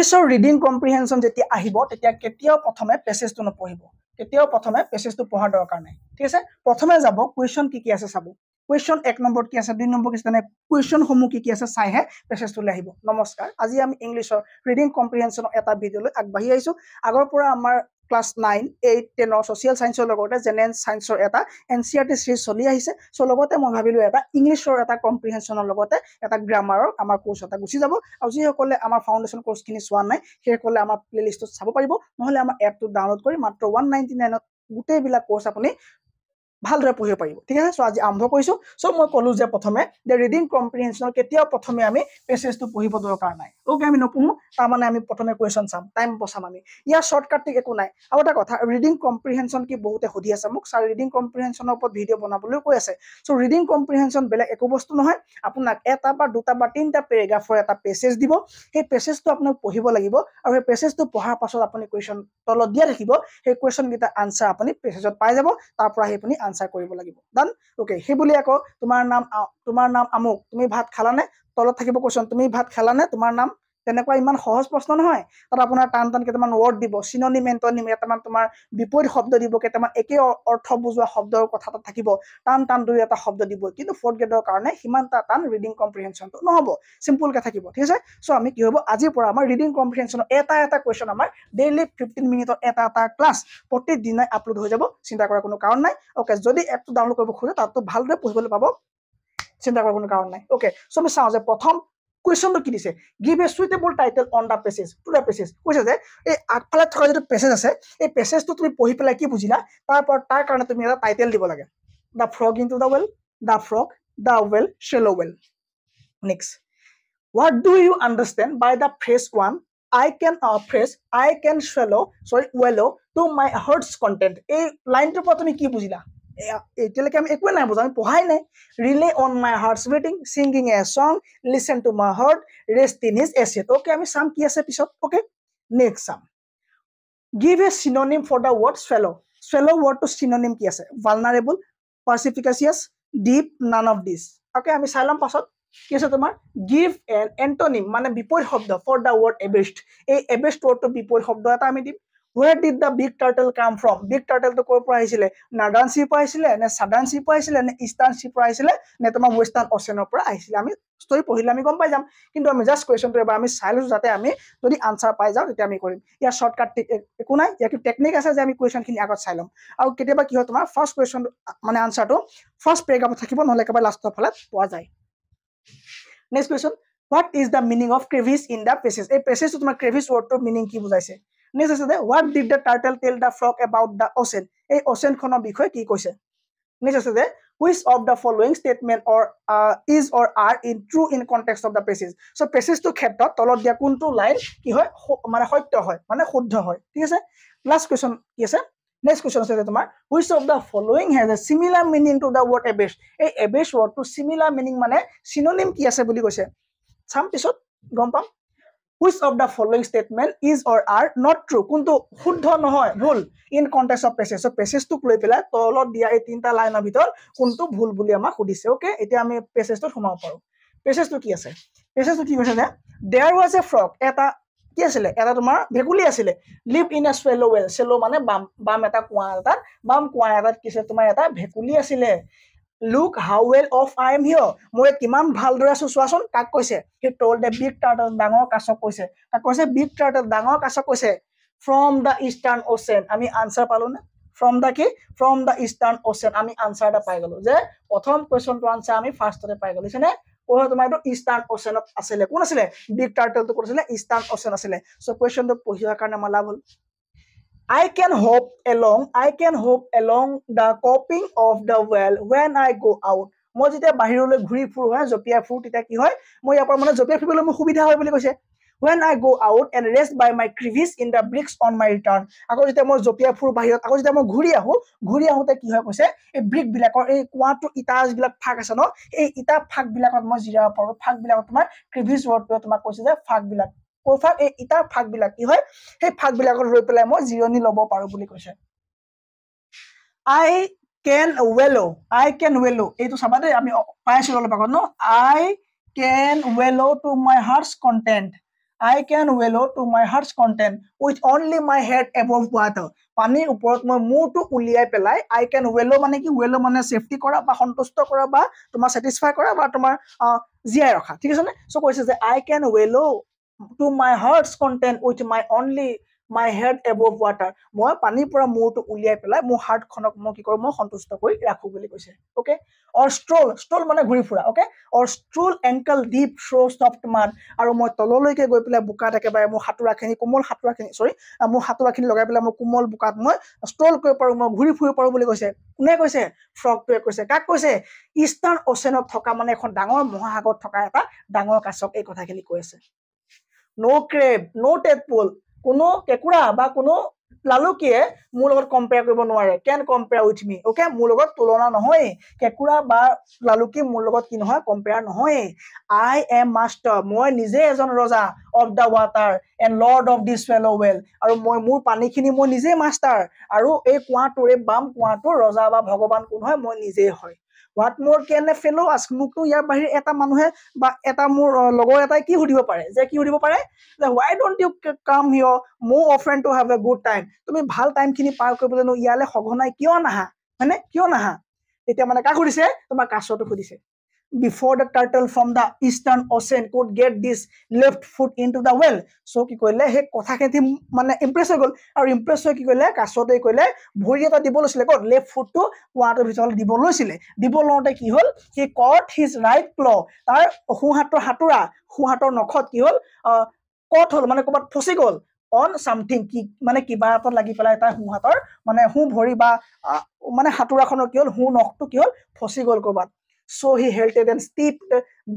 ইংলিছৰ ৰিডিং কম্প্ৰিহেনশন যেতিয়া আহিব তেতিয়া কেতিয়াও প্ৰথমে পেছেজটো নপঢ়িব কেতিয়াও প্ৰথমে পেছেজটো পঢ়াৰ দৰকাৰ নাই ঠিক আছে প্ৰথমে যাব কোৱেশ্চন কি আছে চাব কোৱেশ্চন 1 নম্বৰ কি আছে 2 নম্বৰ কি আছে কোৱেশ্চন সমূহ কি আছে চাইহে পেছেজটো লৈ আহিব নমস্কাৰ আজি আমি ইংলিছৰ ৰিডিং কম্প্ৰিহেনশনৰ এটা ভিডিঅ লৈ আগবাঢ়ি আহিছো আগৰ পৰা আমাৰ ক্লাস 9 8 10 সোশিয়াল সায়েন্সৰ লগতে জেনেৰেল সায়েন্সৰ এটা এনসিআৰটি সিৰিজ চলি আহিছে সো লগতে মই ভাবিলো এটা ইংলিছৰ এটা কম্প্ৰিহেনশনৰ লগতে এটা গ্ৰামাৰৰ আমাৰ কোৰ্স এটা গুছি যাব আৰু যি সকলে আমাৰ ফাউন্ডেশন কোৰ্স খিনি চোৱা নাই সেই সকলে আমাৰ প্লেলিষ্টত চাব পাৰিব নহলে আমাৰ এপটো ডাউনলোড কৰি মাত্ৰ 199 ত গোটেই বিলা কোৰ্স আপুনি ভালদৰে পঢ়িব পাৰিব ঠিক আছে সো আজি আৰম্ভ কৰিছো সো মই কলো যে প্ৰথমে যে ৰিডিং কম্প্ৰিহেনশনৰ কেতিয়াও প্ৰথমে আমি পেছেজটো পঢ়িব দৰকাৰ নাই ওকে আমি নপঢ়ো তাৰ মানে আমি প্ৰথমে কোৱেশ্চন চাম টাইম বচাম আমি ইয়া শৰ্টকাট টিক একো নাই আৰু এটা কথা ৰিডিং কম্প্ৰিহেনশন কি বহুতে সুধি আছে মোক স্যাৰ ৰিডিং কম্প্ৰিহেনশনৰ ওপৰত ভিডিঅ' বনাবলৈ কৈ আছে সো ৰিডিং কম্প্ৰিহেনশন বেলেগ একো বস্তু নহয় আপোনাক এটা বা দুটা বা তিনটা পেৰাগ্ৰাফৰ এটা পেছেজ দিব সেই পেছেজটো আপোনাক পঢ়িব লাগিব আৰু সেই পেছেজটো পঢ়াৰ পাছত আপুনি কোৱেশ্চন তলত দিয়া থাকিব সেই কোৱেশ্চন গিটা আনসাৰ আপুনি পেছেজত পাই যাব তাৰ পৰা আপুনি আনসাৰ কৰিব লাগিব ডান ওকে হে বুলি আকৌ তোমাৰ নাম আমুক তুমি ভাত খালানে তলত থাকিব কোৱেশ্চন তুমি ভাত খালানে তোমাৰ নাম তেনেকুৱা ইমান সহজ প্ৰশ্ন নহয় তাত আপোনাৰ টান কেইটামান ওয়াৰ্ড দিব সিনোনিম এন্টোনিম এটামান তোমাৰ বিপৰীত শব্দ দিব কেইটামান একে অৰ্থ বুজোৱা শব্দৰ কথা তাত থাকিব টান দুই এটা শব্দ দিব কিন্তু ফৰ্থ গ্ৰেডৰ কাৰণে হিমানটা টান ৰিডিং কম্প্ৰিহেনশনটো নহব সিম্পল কে থাকিব ঠিক আছে সো আমি কি হ'ব আজিৰ পৰা আমাৰ ৰিডিং কম্প্ৰিহেনশনৰ এটা কোৱেশ্চন আমাৰ ডেইলি 15 মিনিটৰ এটা ক্লাস প্ৰতিদিনে আপলোড হৈ যাব চিন্তা কৰাৰ কোনো কাৰণ নাই ওকে যদি এপটো ডাউনলোড কৰিব খোজে তাতো ভালদৰে পঢ়িবলৈ পাব চিন্তা কৰাৰ কোনো কাৰণ নাই ওকে সো আমি চাও যে প্ৰথম question to কি দিছে give a suitable title on the passage to the passage কৈছে যে এই আগফালে থকা যেটো পেছেজ আছে এই পেছেজটো তুমি পঢ়ি পেলাই কি বুজিলা তাৰ কাৰণে তুমি এটা টাইটেল দিব লাগে the frog into the well the frog the well shallow well next what do you understand by the phrase 1 I can swallow to my heart's content এই লাইনটোৰ পৰা তুমি কি বুজিলা এতিয়ালৈকে আমি একো নাই বুজা আমি পঢ়াই নাই relay on my heart's beating singing a song listen to my heart rest in his essay okay আমি সাম কি আছে পিছত okay next sum give a synonym for the word swallow word to synonym কি আছে vulnerable perspicacious deep none of this okay আমি চাইলাম পাছত কি আছে তোমাৰ give an antonym মানে বিপৰীত শব্দ for the word abased এই abased word to বিপৰীত শব্দ এটা আমি দিম where did the big turtle come from big turtle to কৰ পৰা আহিছিলে northern sea পৰা আহিছিলে নে southern sea পৰা আহিছিলে নে eastern sea পৰা আহিছিলে নে তোমাৰ western ocean পৰা আহিছিলে আমি স্টোৰী পঢ়িলে আমি গম পাই যাম কিন্তু আমি জাস্ট কোৱেশ্চনটো এবাৰ আমি চাই লৈছো যাতে আমি যদি আনসাৰ পাই যাও তেতিয়া আমি কৰিম ইয়া শৰ্টকাট একো নাই ইয়াৰ টেকনিক আছে যে আমি কোৱেশ্চন খিনি আগত চাই লম আৰু কেতিয়াবা কি হয় তোমাৰ ফাৰ্স্ট কোৱেশ্চন মানে আনসাৰটো ফাৰ্স্ট পেৰাগ্ৰাফত থাকিব নহলে একেবাৰে লাষ্টৰ ফালে পোৱা যায় next question what is the meaning of crevice in the passage এই পেছেজটো তোমাৰ crevice wordটোৰ মিনিং কি বুজাইছে next আছে what did the turtle tell the frog about the ocean এই ocean খনৰ বিষয়ে কি কৈছে next আছে which of the following statement or is or are in true in context of the passage so passage to ক্ষেত্ৰত তলত দিয়া কোনটো লাইন কি হয় মানে সত্য হয় মানে শুদ্ধ হয় ঠিক আছে লাস্ট কোৱেশ্চন কি আছে next question আছে তোমাৰ which of the following has a similar meaning to the word abased এই abased word to similar meaning মানে synonym কি আছে বুলি কৈছে সাম পিছত গম পাম which of the following statement is or are not true কোনটো শুদ্ধ নহয় ভুল in context of passage so passage টো লৈ পেলাই তলত দিয়া এই তিনটা লাইনৰ ভিতৰ কোনটো ভুল বুলি আমাক সুধিছে ওকে এতিয়া আমি passage টো সোমাব পাৰো passage টো কি আছে passage টো কি কৈছে যে there was a frog এটা কি আছিলে এটা তোমাৰ ভেকুলি আছিলে live in a shallow well shallow মানে বাম এটা কুঁৱা এটাত বাম কুঁৱা এটাত কিছে তোমাৰ এটা ভেকুলি আছিলে look how well off I am here মই কিমান ভালদৰে আছো চোৱাচোন কাক কৈছে he told the big turtle ডাঙৰ কাছক কৈছে কাক কৈছে big turtle ডাঙৰ কাছক কৈছে from the eastern ocean আমি আনসাৰ পালো না from the eastern ocean আমি আনসাৰটা পাই গলো যে প্ৰথম কোৱেশ্চনটো আনসাৰ আমি ফাৰ্ষ্টতে পাই গলো আছে নে কোন তোমাৰ এইটো ইষ্টাৰ্ণ ওশেনত আছিলে কোন আছিলে বিগ টাৰ্টল তো কৰিছিলে ইষ্টাৰ্ণ ওশেন আছিলে সো কোৱেশ্চনটো পঢ়িৱাৰ কাৰণে মালা হ'ল I can hope along the coping of the well when I go out মই যেতিয়া বাহিৰলৈ ঘুৰি ফুৰো হয় জপিয়া ফুৰ তেতিয়া কি হয় মই ইয়াৰ পৰা মানে জপিয়া ফুৰিবলৈ মোৰ সুবিধা হয় বুলি কৈছে when I go out and rest by my crevice in the bricks on my return আকৌ যেতিয়া মই জপিয়া ফুৰ বাহিৰত আকৌ যেতিয়া মই ঘুৰি আহোতে কি হয় কৈছে এই ব্ৰিক বিলাকৰ এই কুৱাটো ইটাজ বিলাক ফাক আছে ন এই ইটা ফাক বিলাকত মই জিৰাব পাৰো ফাক বিলাকত তোমাৰ crevice wordটো তোমাক কৈছে যে ফাক বিলাক কোফাক এই ইটাৰ ফাক বিলাক কি হয় সেই ফাক বিলাকত ৰৈ পেলাই মই জিৰণি লব পাৰো বুলি কৈছে I can wallow এইটো চাবা দেই আমি পাইছো অলপ আগত ন I can wallow to my heart's content I can wallow to my heart's content with only my head above water. পানীৰ ওপৰত মই মূৰটো উলিয়াই পেলাই I can wallow মানে কি wallow মানে সেফটি কৰা বা সন্তুষ্ট কৰা বা তোমাৰ satisfy কৰা বা তোমাৰ জীয়াই ৰখা ঠিক আছে নে সো কৈছে যে I can wallow to my heart's content with my head above water. মই পানীৰ পৰা মূৰটো উলিয়াই পেলাই মোৰ হাৰ্ট খনক মই কি কৰো মই সন্তুষ্ট কৰি ৰাখো বুলি কৈছে ওকে or stroll মানে ঘূৰি ফুৰা okay or stroll ankle deep through soft mud আৰু মই তললৈকে গৈ পেলাই বুকাত একেবাৰে মোৰ হাতুৰাখিনি কোমল হাতুৰাখিনি সৰি মোৰ হাতুৰাখিনি লগাই পেলাই মই কোমল বুকাত মই ষ্ট্ৰল কৰিব পাৰো মই ঘূৰি ফুৰিব পাৰো বুলি কৈছে কোনে কৈছে ফ্ৰগটোৱে কৈছে কাক কৈছে ইষ্টাৰ্ণ অচেনত থকা মানে এখন ডাঙৰ মহাসাগৰত থকা এটা ডাঙৰ কাছক এই কথাখিনি কৈ আছে no crab no tadpole কোনো কেকুৰা বা কোনো লালুকিয়ে মোৰ লগত কম্পেয়াৰ কৰিব নোৱাৰে can compare with me okay মোৰ লগত তুলনা নহয় কেকুৰা বা লালুকি মোৰ লগত কি নহয় কম্পেয়াৰ নহয় I am master মই নিজে এজন ৰজা of the water and lord of this shallow well আৰু মই মোৰ পানীখিনি মই নিজে মাষ্টাৰ আৰু এই কুৱাটোৰে বাম কুৱাটো ৰজা বা ভগৱান কোন হয় মই নিজে হয় what more can a fellow ask মুকটো ইয়াৰ বাহিৰে এটা মানুহে বা এটা মোৰ লগৰ এটাই কি সুধিব পাৰে যে কি সুধিব পাৰে যে why don't you come here more often to have a good time তুমি ভাল টাইম খিনি পাৰ কৰিবলৈ নো ইয়ালে সঘনাই কিয় নাহা মানে কিয় নাহা এতিয়া মানে কাক সুধিছে তোমাৰ কাছটো সুধিছে before the turtle from the eastern ocean could get this left foot into the well so কি কইলে হে কথা কেতি মানে ইমপ্ৰেছ হৈ গল আৰু ইমপ্ৰেছ হৈ কি কইলে কাছতে কইলে ভৰি এটা দিব লৈছিলে কত লেফট ফুট টু কুৱাটোৰ ভিতৰত দিব লৈছিলে দিব লওঁতে কি হল হি caught his right claw তাৰ সোঁহাতৰ হাতুৰা সোঁহাতৰ নখত কি হল কট হল মানে কবাত ফসি গল on something কি মানে কিবা এটা লাগি পেলাই তাৰ সোঁহাতৰ মানে সোঁ ভৰি বা মানে হাতুৰাখনৰ কি হল সোঁ নখটো কি হল ফসি গল কবাত so he halted and stepped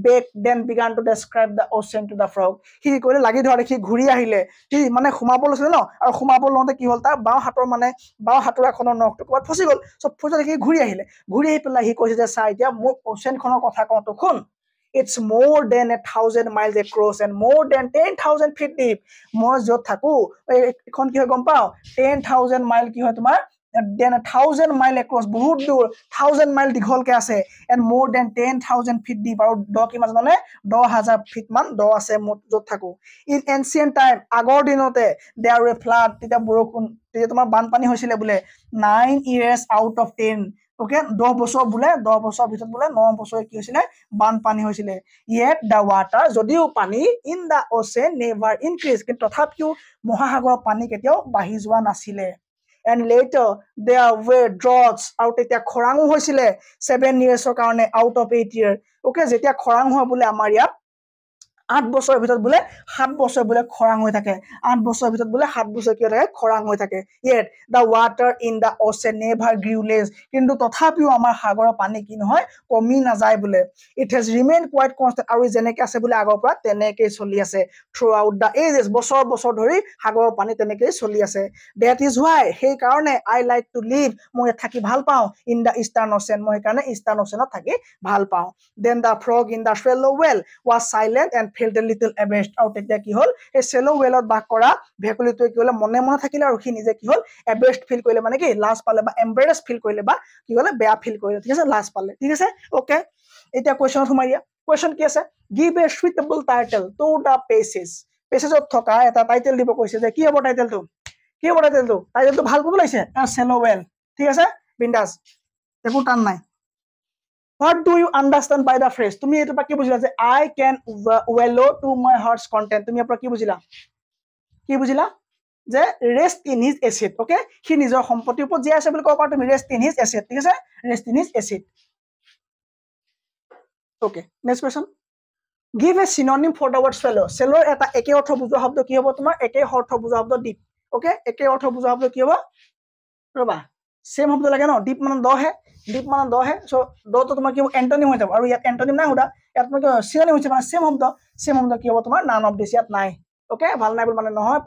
back then began to describe the ocean to the frog he কইলে লাগি ধৰে কি ঘুৰি আহিলে কি মানে খুমাব লৈছিল ন আৰু খুমাব লওঁতে কি হল তাৰ বাও হাতৰ মানে বাও হাতুৰাখনৰ নখটো কবাত ফসি গল সব ফসি কি ঘুৰি আহিলে ঘুৰি আহি পেলাই হি কৈছে যে চা এতিয়া মোৰ ocean খনৰ কথা কওঁতো শুন it's more than 1,000 miles across and more than 10,000 feet deep মই যত থাকো এখন কি হয় গম পাও 10,000 মাইল কি হয় তোমাৰ then 1,000 mile across বহুত দূৰ 1,000 mile দীঘলকে আছে and more than 10,000 feet deep আৰু দ কিমান মানে 10,000 feet মান দ আছে যত থাকো in ancient time আগৰ দিনতে there were flood তেতিয়া বৰষুণ তেতিয়া তোমাৰ বানপানী হৈছিলে বোলে 9 years out of 10 ওকে 10 বছৰ বোলে 10 বছৰ ভিতৰত বোলে 9 বছৰ কি হৈছিলে বানপানী হৈছিলে yet the water যদিও পানী in the ocean never increased কিন্তু তথাপিও মহাসাগৰৰ পানী কেতিয়াও বাঢ়ি যোৱা নাছিলে and later there were droughts out এতিয়া খৰাঙো হৈছিলে 7 yearsৰ কাৰণে out of 8 year ওকে যেতিয়া খৰাং হয় বোলে আমাৰ ইয়াত 8 বছৰৰ ভিতৰত বোলে 7 বছৰ বোলে খৰাং হৈ থাকে 8 বছৰৰ ভিতৰত বোলে 7 বছৰ কি থাকে খৰাং হৈ থাকে yet the water in the ocean never grew less কিন্তু তথাপিও আমাৰ সাগৰৰ পানী কি নহয় কমি নাযায় বোলে it has remained quite constant আৰু যেনেকৈ আছে বোলে আগৰ পৰা তেনেকৈ চলি আছে throughout the ages বছৰ বছৰ ধৰি সাগৰৰ পানী তেনেকৈ চলি আছে that is why সেই কাৰণে I like to live মই থাকি ভাল পাওঁ in the eastern ocean মই কাৰণে eastern oceanত থাকি ভাল পাওঁ then the frog in the shallow well was silent and felt a little abashed আৰু তেতিয়া কি হল এই shallow wellত বাস কৰা ভেকুলীটোৱে কি হল মনে মনে থাকিলে আৰু সি নিজে কি হল abashed ফিল কৰিলে মানে কি লাজ পালে বা embarrassed ফিল কৰিলে বা কি হল বেয়া ফিল কৰিলে ঠিক আছে লাজ পালে ঠিক আছে ওকে এতিয়া কোৱেশ্চনত সোমাই দিয়া কোৱেশ্চন কি আছে give a suitable title to the পেছেজত থকা এটা টাইটেল দিব কৈছে যে কি হ'ব টাইটেলটো কি হ'ব টাইটেলটো ভাল ক'ব লাগিছে shallow well ঠিক আছে বিন্দাস একো টান নাই what do you understand by the phrase তুমি এটো পা কি বুজিলা যে I can wallow to my heart's content তুমি এপৰা কি বুজিলা যে rest in his acid okay সি নিজৰ সম্পত্তিৰ ওপৰত যে আছে বুলি ক'ব পাৰা তুমি rest in his acid ঠিক আছে rest in his acid okay next question give a synonym for the word shallow shallow এটা একে অৰ্থ বুজোৱা শব্দ কি হ'ব তোমাৰ একে অৰ্থ বুজোৱা শব্দ deep okay একে অৰ্থ বুজোৱা শব্দ কি হ'ব ৰবা সেম শব্দ লাগে ন deep মানে দ হে সো দ তো তোমাৰ কি হ'ব এন্টোনিম হৈ যাব আৰু ইয়াত এন্টোনিম নাই হোদা ইয়াত তোমাৰ সিনোনিম হৈছে মানে সেম শব্দ কি হ'ব তোমাৰ none of this ইয়াত নাই okay vulnerable মানে নহয়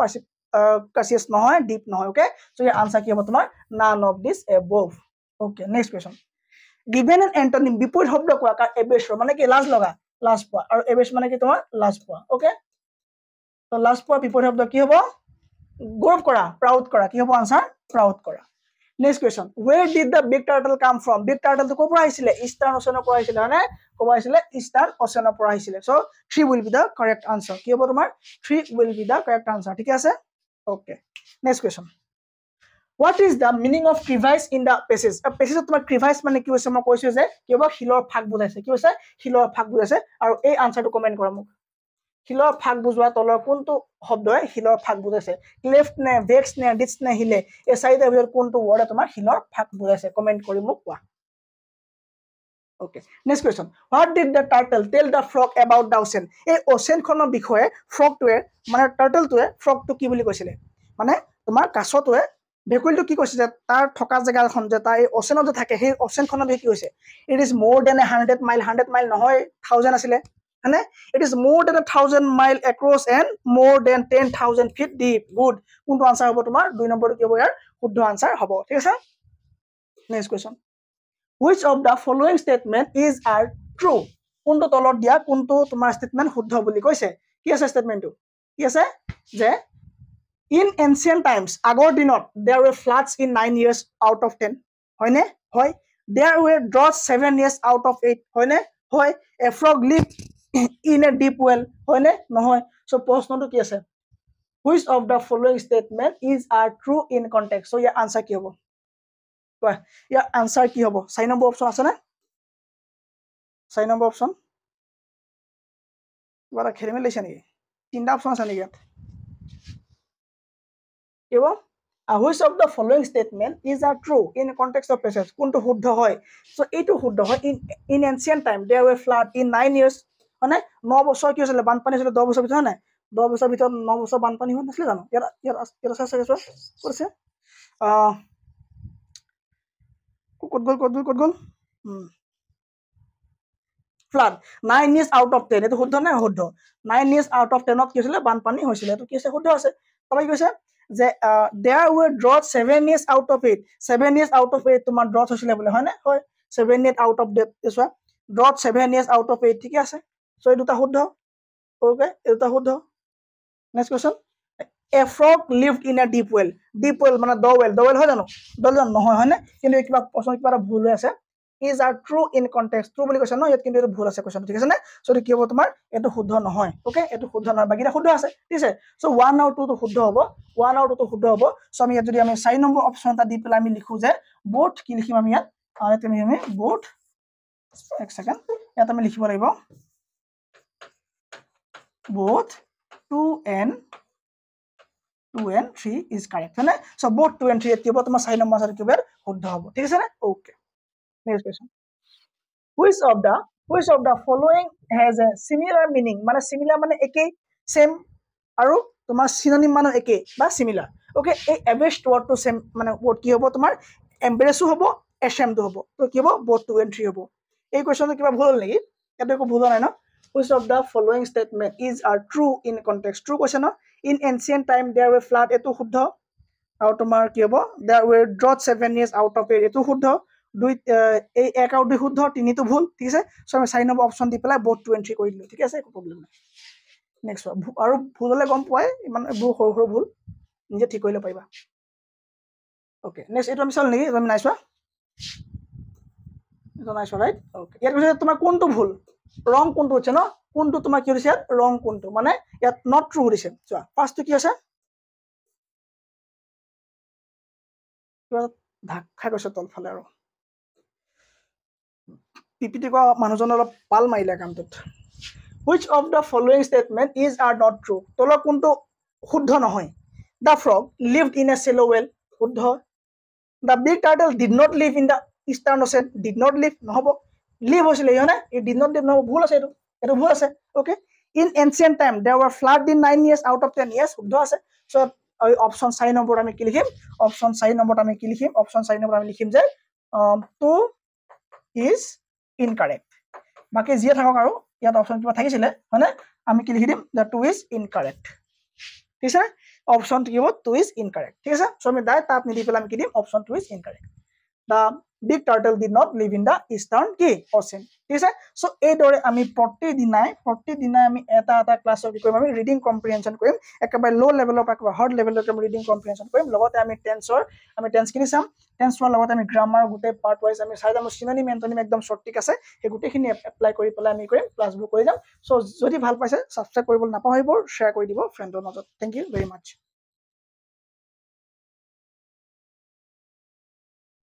cautious নহয় deep নহয় okay so your answer কি হ'ব তোমাৰ none of this above okay next question given an antonym বিপৰীত শব্দ কোৱা কাৰ abase মানে কি লাজ লগা লাজ পোৱা আৰু abase মানে কি তোমাৰ লাজ পোৱা okay তো লাজ পোৱা বিপৰীত শব্দ কি হ'ব গৌৰৱ কৰা proud কৰা কি হ'ব answer proud কৰা Next question. Where did the big turtle come from? Big turtle to kopra aisile Eastern Ocean opor aisile hane koba aisile Eastern Ocean opor aisile. So 3 will be the correct answer. Ki hobo tomar 3 will be the correct answer. Thik ase? Okay. Next question. What is the meaning of crevice in the passage? A passage tomar crevice mane ki hoise ma koisu je kiba hilor phag bujaise. Ki hoise hilor phag bujaise aru ei answer to comment kora muk. Hilor phag bujwa tolor kuntu শব্দয়ে হিলৰ ভাগ বুজাইছে left নে vax নে ডিটস নে হিলে এই চাৰিটা ভিতৰত কোনটো ওয়াৰ্ড তোমাৰ হিলৰ ভাগ বুজাইছে কমেন্ট কৰি মোক কোৱা okay next question what did the turtle tell the frog about the ocean এই ওচেন খনৰ বিষয়ে ফ্ৰগটোৱে মানে টাৰ্টলটোৱে ফ্ৰগটো কি বুলি কৈছিলে মানে তোমাৰ কাছটোৱে ভেকুলটো কি কৈছে যে তাৰ থকা জেগাখন যে তাৰ এই ওচেনত যে থাকে সেই ওচেন খনৰ বিষয়ে কি কৈছে it is more than 100 mile নহয় 1000 আছিলে And it is more than 1,000 miles across and more than 10,000 feet deep. Good. Kuntu answer hobo tomar 2 number ki hobo yar shuddho answer hobo. Thik ase? Next question. Which of the following statement is are true? Kuntu tolot dia kuntu tomar statement shuddho boli koise. Ki ase statement tu? Ki ase? Je in ancient times agor dinot there were floods in 9 years out of 10. Hoy ne? Hoy. There were droughts 7 years out of 8. Hoy ne? Hoy. A frog lived in a deep well hoy ne nohoy so proshno to ki ase which of the following statement is are true in context so your answer ki hobo koa your answer ki hobo 6 number option ase na 6 number option wala khelme leise niki tinta option ase niki kibo which of the following statement is are true in context of passage kuntu shuddho hoy so etu shuddho hoy in ancient time there were flood in 9 years মানে 9 বছৰ কি হৈছিল বানপানী হৈছিল 10 বছৰ ভিতৰত না 10 বছৰ ভিতৰত 9 বছৰ বানপানী হোৱা নাছিল জানো ইয়াৰ আছে কৰিছে কত গল flood 9 years out of 10 এটো শুদ্ধ না শুদ্ধ 9 years out of 10 ত কি হৈছিল বানপানী হৈছিল এটো কি আছে শুদ্ধ আছে তবাই কৈছে যে there were drought 7 years out of 8 7 years out of 8 তোমাৰ drought হৈছিল বলে হয় না হয় 7 years out of that ইসৱা drought 7 years out of 8 ঠিক আছে so এই দুটা শুদ্ধ ওকে এই দুটা শুদ্ধ next question a frog lived in a deep well মানে the well হয় জানো দল নহয় হয় না কিন্তু কিবা প্ৰশ্ন কিবা ভুল হৈ আছে is are true in context true বুলি কৈছে ন ইয়াত কিন্তু এটো ভুল আছে কোৱেশ্চন ঠিক আছে না সো কি হ'ব তোমাৰ এটো শুদ্ধ নহয় ওকে এটো শুদ্ধ নহয় বাকিটা শুদ্ধ আছে ঠিক আছে সো 1 আৰু 2 তো শুদ্ধ হ'ব 1 আৰু 2 তো শুদ্ধ হ'ব সো আমি ইয়াত যদি আমি 4 নম্বৰ অপচন এটা দি পেলাই আমি লিখো যে both কি লিখিম আমি ইয়াত তুমি আমি both এক সেকেন্ড ইয়াত আমি লিখিব লাগিব both 2 and 3 is correct है ना so both 2 and 3 এতিবা তোমার 4 নম্বৰ আছে কিবা শুদ্ধ হ'ব ঠিক আছে না okay next question which of the following has a similar meaning মানে similar মানে একে same আৰু তোমার synonym মানে একে বা similar ওকে এই abased word to same মানে word কি হ'ব তোমার embarrass হ'ব ashamed হ'ব তো কি হ'ব both 2 and 3 হ'ব এই কোৱেশ্চনটো কিবা ভুল নেকি এটা একো ভুল নাই না which of the following statement is are true in context true question in ancient time there were flood etu শুদ্ধ আৰু তোমাৰ কি হ'ব there were drought 7 years out of 8 এটো শুদ্ধ দুই এই এক আৰু দুই শুদ্ধ তিনিটো ভুল ঠিক আছে সো আমি 4 নম্বৰ অপচন দি পেলাই both 2 and 3 কৰি দিলো ঠিক আছে একো প্ৰবলেম নাই নেক্সট আৰু ভুল হলে গম পায় ইমান সৰু ভুল নিজে ঠিক কৰিলে পাইবা ওকে নেক্সট এটো আমি চাল নেকি আমি নাইছোৱা এটো নাইছোৱা ৰাইট ওকে ইয়াত কৈছে তোমাৰ কোনটো ভুল wrong কোনটো হৈছে ন কোনটো তোমাৰ কি হৈছে wrong কোনটো মানে ইয়াত not true দিছে চোৱা ফাৰ্স্টটো কি আছে ধাক্কা গৈছে তলফালে আৰু পিপিটি কোৱা মানুহজনৰ অলপ পাল মাৰিলে কামটোত which of the following statement is are not true তল কোনটো শুদ্ধ নহয় the frog lived in a shallow well শুদ্ধ the big turtle did not live in the eastern ocean did not live নহব live হৈছিল ইহনে it did not live নহব ভুল আছে এটো ভুল আছে okay in ancient time there were flood in 9 years out of 10 years শুদ্ধ আছে so option 4 নম্বৰ আমি কি লিখিম option 4 নম্বৰ আমি কি লিখিম option 4 নম্বৰ আমি লিখিম যে 2 is incorrect বাকি জিয়া থাকক আৰু ইয়াত অপচন কিবা থাকিছিলে হয়নে আমি কি লিখি দিম the 2 is incorrect ঠিক আছে অপচন কি হ'ব 2 is incorrect ঠিক আছে সো আমি দাই তাত নিদি পেলাই আমি কি দিম option 2 is incorrect the big turtle did not live in the eastern ocean ঠিক আছে সো এইদৰে আমি প্ৰতিদিনাই আমি এটা ক্লাছৰ কি কৰিম আমি ৰিডিং কম্প্ৰিহেনশ্যন কৰিম একেবাৰে লো লেভেলৰ পৰা হাৰ্ড লেভেললৈকে আমি ৰিডিং কম্প্ৰিহেনশ্যন কৰিম লগতে আমি টেন্সখিনি চাম টেন্স চোৱাৰ লগতে আমি গ্ৰামাৰ গোটেই পাৰ্ট ৱাইজ আমি চাই যাম চিননিম এন্টনিম একদম শৰ্ট ট্ৰিক আছে সেই গোটেইখিনি এপ্লাই কৰি পেলাই আমি কৰিম ক্লাছবোৰ কৰি যাম সো যদি ভাল পাইছে সাবস্ক্ৰাইব কৰিবলৈ নাপাহৰিব শ্বেয়াৰ কৰি দিব ফ্ৰেণ্ডৰ মাজত থ্যাংক ইউ ভেৰি মাচ